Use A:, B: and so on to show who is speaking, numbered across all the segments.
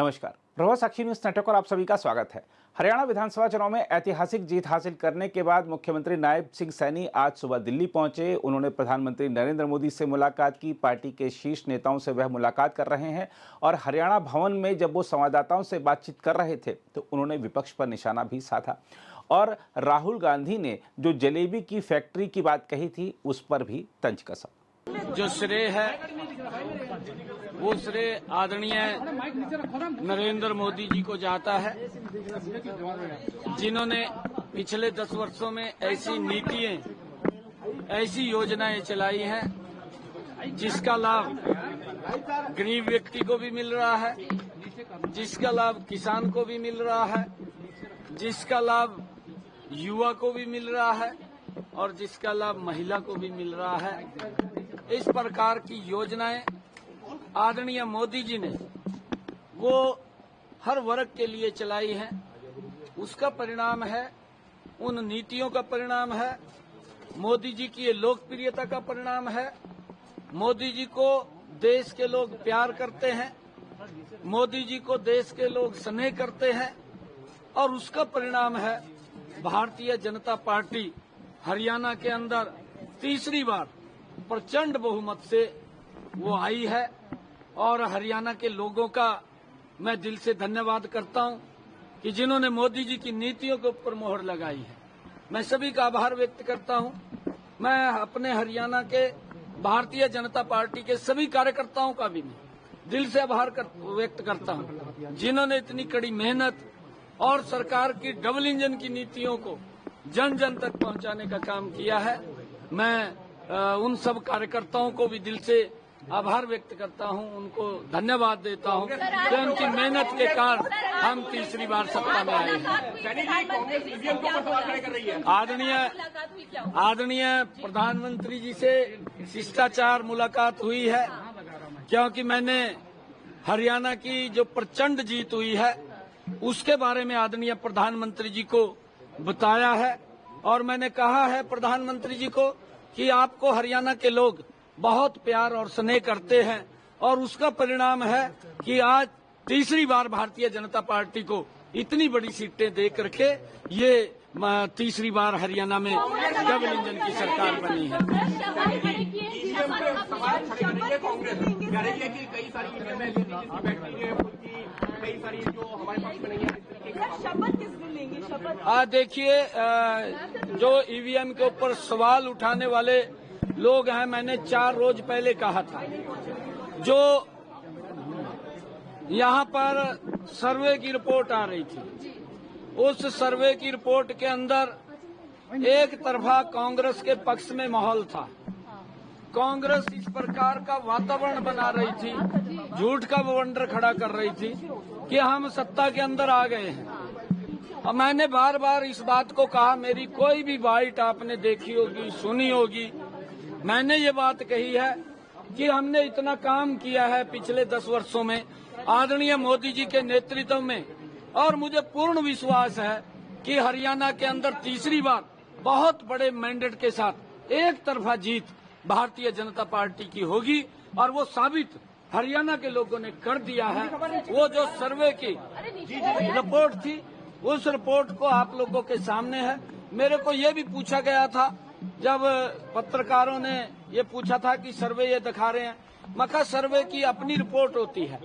A: नमस्कार, प्रभात साक्षी news network और आप सभी का स्वागत है। हरियाणा विधानसभा चुनाव में ऐतिहासिक जीत हासिल करने के बाद मुख्यमंत्री नायब सिंह सैनी आज सुबह दिल्ली पहुंचे। उन्होंने प्रधानमंत्री नरेंद्र मोदी से मुलाकात की। पार्टी के शीर्ष नेताओं से वह मुलाकात कर रहे हैं और हरियाणा भवन में जब वो संवाददाताओं से बातचीत कर रहे थे तो उन्होंने विपक्ष पर निशाना भी साधा और राहुल गांधी ने जो जलेबी की फैक्ट्री की बात कही थी उस पर भी तंज कसा।
B: जो श्रेय है वो श्रेय आदरणीय नरेंद्र मोदी जी को जाता है, जिन्होंने पिछले 10 वर्षों में ऐसी नीतियां, ऐसी योजनाएं चलाई हैं जिसका लाभ गरीब व्यक्ति को भी मिल रहा है, जिसका लाभ किसान को भी मिल रहा है, जिसका लाभ युवा को भी मिल रहा है और जिसका लाभ महिला को भी मिल रहा है। इस प्रकार की योजनाएं आदरणीय मोदी जी ने वो हर वर्ग के लिए चलाई हैं। उसका परिणाम है, उन नीतियों का परिणाम है, मोदी जी की ये लोकप्रियता का परिणाम है। मोदी जी को देश के लोग प्यार करते हैं, मोदी जी को देश के लोग स्नेह करते हैं और उसका परिणाम है भारतीय जनता पार्टी हरियाणा के अंदर तीसरी बार प्रचंड बहुमत से वो आई है। और हरियाणा के लोगों का मैं दिल से धन्यवाद करता हूं कि जिन्होंने मोदी जी की नीतियों के ऊपर मोहर लगाई है। मैं सभी का आभार व्यक्त करता हूं। मैं अपने हरियाणा के भारतीय जनता पार्टी के सभी कार्यकर्ताओं का भी दिल से आभार व्यक्त करता हूं, जिन्होंने इतनी कड़ी मेहनत और सरकार की डबल इंजन की नीतियों को जन जन तक पहुंचाने का काम किया है। मैं उन सब कार्यकर्ताओं को भी दिल से आभार व्यक्त करता हूं, उनको धन्यवाद देता हूं कि उनकी मेहनत के कारण हम तीसरी बार सत्ता में आए हैं। आदरणीय प्रधानमंत्री जी से शिष्टाचार मुलाकात हुई है, क्योंकि मैंने हरियाणा की जो प्रचंड जीत हुई है उसके बारे में आदरणीय प्रधानमंत्री जी को बताया है और मैंने कहा है प्रधानमंत्री जी को कि आपको हरियाणा के लोग बहुत प्यार और स्नेह करते हैं और उसका परिणाम है कि आज तीसरी बार भारतीय जनता पार्टी को इतनी बड़ी सीटें दे करके ये तीसरी बार हरियाणा में डबल इंजन की सरकार बनी है। देखिए, जो ईवीएम के ऊपर सवाल उठाने वाले लोग हैं, मैंने 4 रोज पहले कहा था, जो यहाँ पर सर्वे की रिपोर्ट आ रही थी, उस सर्वे की रिपोर्ट के अंदर एक तरफा कांग्रेस के पक्ष में माहौल था। कांग्रेस इस प्रकार का वातावरण बना रही थी, झूठ का बवंडर खड़ा कर रही थी कि हम सत्ता के अंदर आ गए हैं। और मैंने बार बार इस बात को कहा, मेरी कोई भी बाइट आपने देखी होगी, सुनी होगी, मैंने ये बात कही है कि हमने इतना काम किया है पिछले 10 वर्षों में आदरणीय मोदी जी के नेतृत्व में, और मुझे पूर्ण विश्वास है कि हरियाणा के अंदर तीसरी बार बहुत बड़े मैंडेट के साथ एक तरफा जीत भारतीय जनता पार्टी की होगी। और वो साबित हरियाणा के लोगों ने कर दिया है। वो जो सर्वे की रिपोर्ट थी, उस रिपोर्ट को आप लोगों के सामने है। मेरे को ये भी पूछा गया था, जब पत्रकारों ने ये पूछा था कि सर्वे ये दिखा रहे हैं, मका सर्वे की अपनी रिपोर्ट होती है,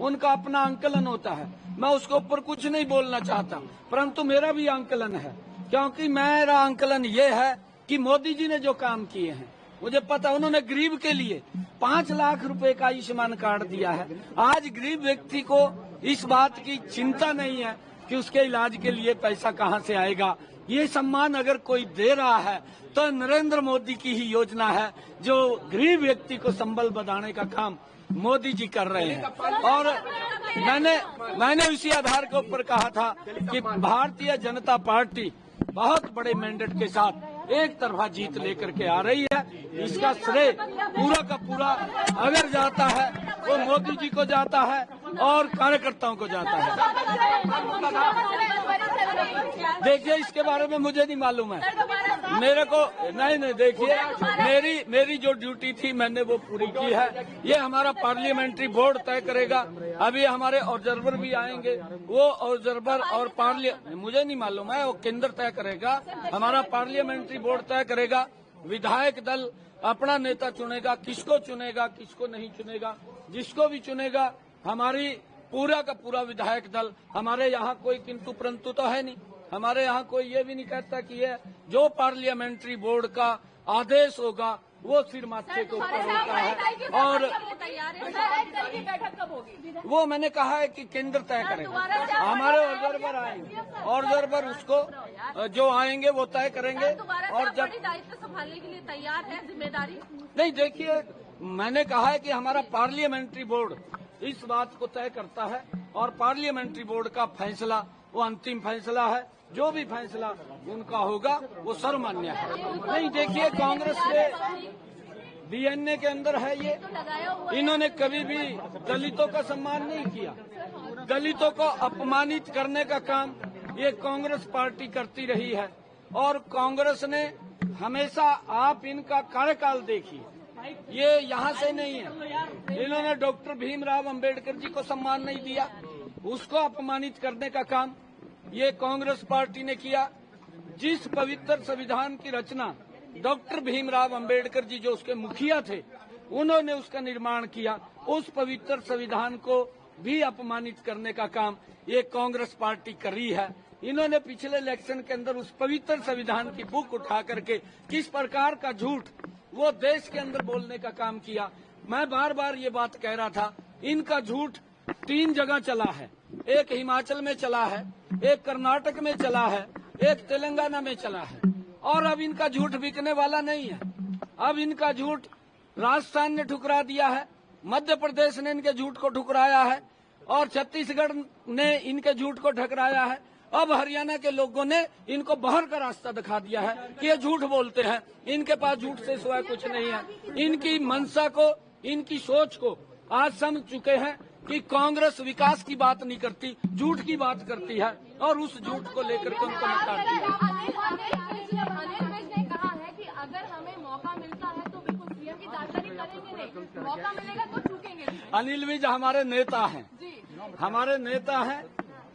B: उनका अपना आंकलन होता है, मैं उसके ऊपर कुछ नहीं बोलना चाहता, परंतु मेरा भी आंकलन है, क्योंकि मेरा आंकलन ये है कि मोदी जी ने जो काम किए हैं, मुझे पता, उन्होंने गरीब के लिए 5 लाख रुपए का आयुष्मान कार्ड दिया है। आज गरीब व्यक्ति को इस बात की चिंता नहीं है कि उसके इलाज के लिए पैसा कहां से आएगा। ये सम्मान अगर कोई दे रहा है तो नरेंद्र मोदी की ही योजना है, जो गरीब व्यक्ति को संबल बढ़ाने का काम मोदी जी कर रहे हैं। और मैंने उसी आधार के ऊपर कहा था कि भारतीय जनता पार्टी बहुत बड़े मैंडेट के साथ एक तरफा जीत लेकर के आ रही है। इसका श्रेय पूरा का पूरा अगर जाता है वो मोदी जी को जाता है और कार्यकर्ताओं को जाता है। देखिए, इसके बारे में मुझे नहीं मालूम है। मेरे को नहीं देखिए, मेरी जो ड्यूटी थी मैंने वो पूरी की है। ये हमारा पार्लियामेंट्री बोर्ड तय करेगा। अभी हमारे ऑब्जर्वर भी आएंगे, वो ऑब्जर्वर और मुझे नहीं मालूम है, वो केंद्र तय करेगा, हमारा पार्लियामेंट्री बोर्ड तय करेगा। विधायक दल अपना नेता चुनेगा, किसको चुनेगा किसको नहीं चुनेगा, जिसको भी चुनेगा हमारी पूरा का पूरा विधायक दल। हमारे यहाँ कोई किंतु परंतु तो है नहीं, हमारे यहाँ कोई ये भी नहीं कहता कि ये जो पार्लियामेंट्री बोर्ड का आदेश होगा वो सिर माथे के ऊपर होता है। और वो मैंने कहा है कि केंद्र तय करेगा, हमारे ऑब्जर्वर आएंगे, ऑब्जर्वर उसको जो आएंगे वो तय करेंगे। और जब
C: दायित्व संभालने के लिए तैयार है, जिम्मेदारी
B: नहीं, देखिए मैंने कहा है कि हमारा पार्लियामेंट्री बोर्ड इस बात को तय करता है और पार्लियामेंट्री बोर्ड का फैसला वो अंतिम फैसला है। जो भी फैसला उनका होगा वो सर्वमान्य है। नहीं, देखिए कांग्रेस के डीएनए के अंदर है ये, इन्होंने कभी भी दलितों का सम्मान नहीं किया। दलितों को अपमानित करने का काम ये कांग्रेस पार्टी करती रही है। और कांग्रेस ने हमेशा, आप इनका कार्यकाल देखिए, ये यहाँ से नहीं है, इन्होंने डॉक्टर भीमराव अंबेडकर जी को सम्मान नहीं दिया, उसको अपमानित करने का काम ये कांग्रेस पार्टी ने किया। जिस पवित्र संविधान की रचना डॉक्टर भीमराव अंबेडकर जी जो उसके मुखिया थे उन्होंने उसका निर्माण किया, उस पवित्र संविधान को भी अपमानित करने का काम ये कांग्रेस पार्टी कर रही है। इन्होंने पिछले इलेक्शन के अंदर उस पवित्र संविधान की बुक उठा करके किस प्रकार का झूठ वो देश के अंदर बोलने का काम किया। मैं बार बार ये बात कह रहा था, इनका झूठ 3 जगह चला है, एक हिमाचल में चला है, एक कर्नाटक में चला है, एक तेलंगाना में चला है। और अब इनका झूठ बिकने वाला नहीं है। अब इनका झूठ राजस्थान ने ठुकरा दिया है, मध्य प्रदेश ने इनके झूठ को ठुकराया है और छत्तीसगढ़ ने इनके झूठ को ठुकराया है। अब हरियाणा के लोगों ने इनको बाहर का रास्ता दिखा दिया है कि ये झूठ बोलते हैं, इनके पास झूठ से सिवाय कुछ नहीं है। इनकी मंशा को, इनकी सोच को आज समझ चुके हैं कि कांग्रेस विकास की बात नहीं करती, झूठ की बात करती है और उस झूठ को लेकर के उनको निकालती है।
C: अनिल विज ने कहा है कि अगर हमें मौका मिलता है तो बिल्कुल सीएम की दावेदारी करेंगे नहीं, मौका मिलेगा तो चूकेंगे नहीं।
B: अनिल विज हमारे नेता हैं, हमारे नेता हैं,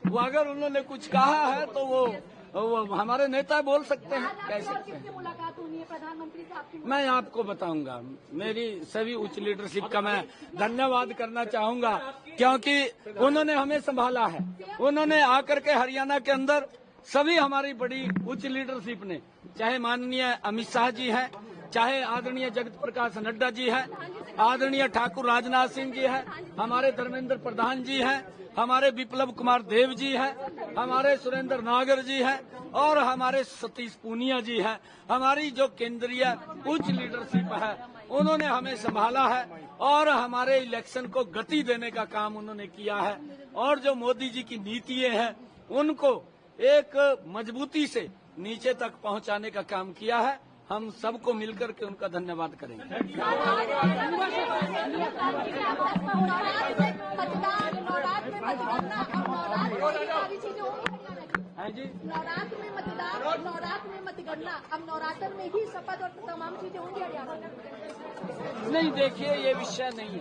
B: वो अगर उन्होंने कुछ कहा है तो वो हमारे नेता बोल सकते हैं। कैसे
C: मुलाकात होनी है प्रधानमंत्री से आपकी?
B: मैं आपको बताऊंगा। मेरी सभी उच्च लीडरशिप का मैं धन्यवाद करना चाहूंगा क्योंकि उन्होंने हमें संभाला है। उन्होंने आकर के हरियाणा के अंदर सभी हमारी बड़ी उच्च लीडरशिप ने, चाहे माननीय अमित शाह जी हैं, चाहे आदरणीय जगत प्रकाश नड्डा जी हैं, आदरणीय ठाकुर राजनाथ सिंह जी हैं, हमारे धर्मेंद्र प्रधान जी हैं, हमारे विप्लव कुमार देव जी हैं, हमारे सुरेंद्र नागर जी हैं और हमारे सतीश पूनिया जी हैं। हमारी जो केंद्रीय उच्च लीडरशिप है उन्होंने हमें संभाला है और हमारे इलेक्शन को गति देने का काम उन्होंने किया है। और जो मोदी जी की नीतियां हैं उनको एक मजबूती से नीचे तक पहुंचाने का काम किया है। हम सबको मिलकर के उनका धन्यवाद करेंगे। हाँ जी,
C: नवरात्र में मतदान और नवरात्र में मतगणना, अब नवरात्र में ही शपथ और तमाम चीजें होंगी हरियाणा में?
B: नहीं, देखिए ये विषय नहीं है,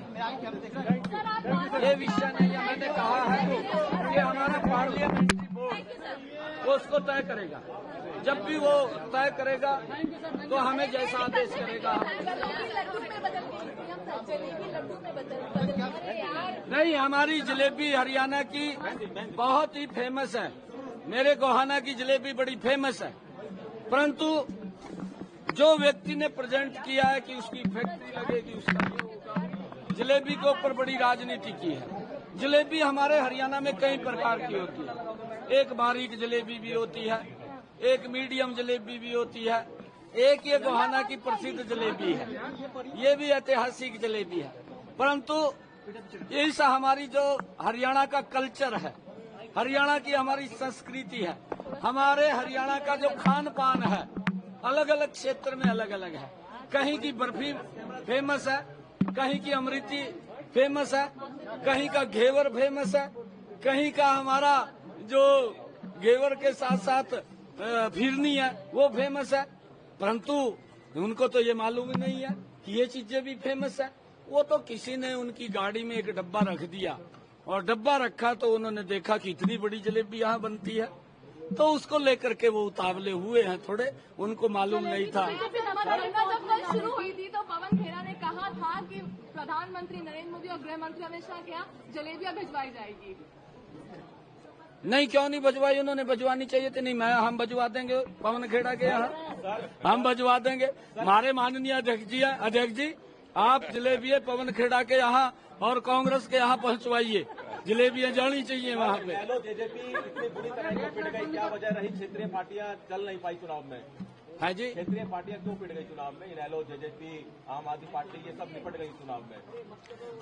B: ये विषय नहीं है। मैंने कहा है कि हमारा पार्लियामेंट्री बोर्ड वो उसको तय करेगा, जब भी वो तय करेगा तो हमें जैसा आदेश करेगा। नहीं, हमारी जलेबी हरियाणा की बहुत ही फेमस है, मेरे गोहाना की जलेबी बड़ी फेमस है, परंतु जो व्यक्ति ने प्रेजेंट किया है कि उसकी फैक्ट्री लगेगी, उसका ये होगा, जलेबी के ऊपर बड़ी राजनीति की है। जलेबी हमारे हरियाणा में कई प्रकार की होती है, एक बारीक जलेबी भी होती है, एक मीडियम जलेबी भी होती है, एक ये गोहाना की प्रसिद्ध जलेबी है, ये भी ऐतिहासिक जलेबी है। परंतु इस हमारी जो हरियाणा का कल्चर है, हरियाणा की हमारी संस्कृति है, हमारे हरियाणा का जो खान पान है अलग अलग क्षेत्र में अलग अलग है। कहीं की बर्फी फेमस है, कहीं की अमृति फेमस है, कहीं का घेवर फेमस है, कहीं का हमारा जो घेवर के साथ साथ फिरनी है वो फेमस है। परंतु उनको तो ये मालूम ही नहीं है कि ये चीजें भी फेमस है। वो तो किसी ने उनकी गाड़ी में एक डब्बा रख दिया और डब्बा रखा तो उन्होंने देखा कि इतनी बड़ी जलेबी यहाँ बनती है, तो उसको लेकर के वो उतावले हुए हैं थोड़े, उनको मालूम नहीं था।
C: बीजेपी नवदंगा जब कल शुरू हुई थी तो पवन खेड़ा ने कहा था कि प्रधानमंत्री नरेंद्र मोदी और गृह मंत्री अमित शाह के यहाँ जलेबियां भिजवाई जाएगी।
B: नहीं, क्यों नहीं भिजवाई? उन्होंने भिजवानी चाहिए थी। नहीं, हम भिजवा देंगे पवन खेड़ा के यहाँ, हम भिजवा देंगे। हमारे माननीय अध्यक्ष जी आप जलेबियां पवन खेड़ा के यहाँ और कांग्रेस के यहाँ पहुंचवाइए, जलेबियां जानी चाहिए वहाँ पे।
D: जेजेपी इतनी बुरी तरह क्यों पिट गई, क्या वजह रही? क्षेत्रीय पार्टियां चल नहीं पाई चुनाव में।
B: हाँ जी,
D: क्षेत्रीय पार्टियां क्यों पिट गई चुनाव में? इनेलो, जेजेपी, आम आदमी पार्टी, ये सब निपट गई चुनाव में।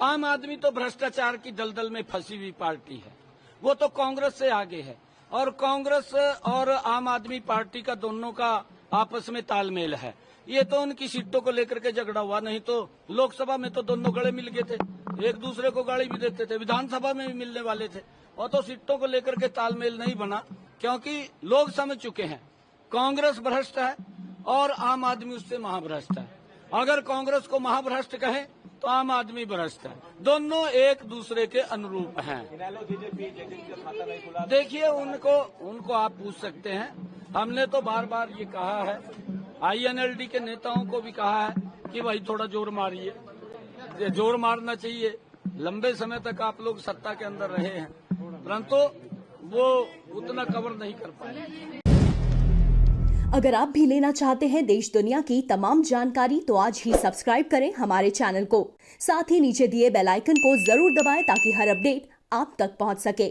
B: आम आदमी तो भ्रष्टाचार की दलदल में फंसी हुई पार्टी है, वो तो कांग्रेस से आगे है। और कांग्रेस और आम आदमी पार्टी का दोनों का आपस में तालमेल है। ये तो उनकी सीटों को लेकर के झगड़ा हुआ, नहीं तो लोकसभा में तो दोनों गले मिल गए थे, एक दूसरे को गाली भी देते थे, विधानसभा में भी मिलने वाले थे। और तो सीटों को लेकर के तालमेल नहीं बना, क्योंकि लोग समझ चुके हैं कांग्रेस भ्रष्ट है और आम आदमी उससे महाभ्रष्ट है। अगर कांग्रेस को महाभ्रष्ट कहे तो आम आदमी भ्रष्ट है, दोनों एक दूसरे के अनुरूप हैं।
D: इनेलो, जेजेपी का खाता नहीं खुला।
B: देखिए, उनको आप पूछ सकते हैं। हमने तो बार बार ये कहा है, INLD के नेताओं को भी कहा है कि भाई थोड़ा जोर मारिए, जोर मारना चाहिए। लंबे समय तक आप लोग सत्ता के अंदर रहे हैं, परंतु वो उतना कवर नहीं कर पाए।
E: अगर आप भी लेना चाहते हैं देश दुनिया की तमाम जानकारी तो आज ही सब्सक्राइब करें हमारे चैनल को। साथ ही नीचे दिए बेल आइकन को जरूर दबाएं ताकि हर अपडेट आप तक पहुंच सके।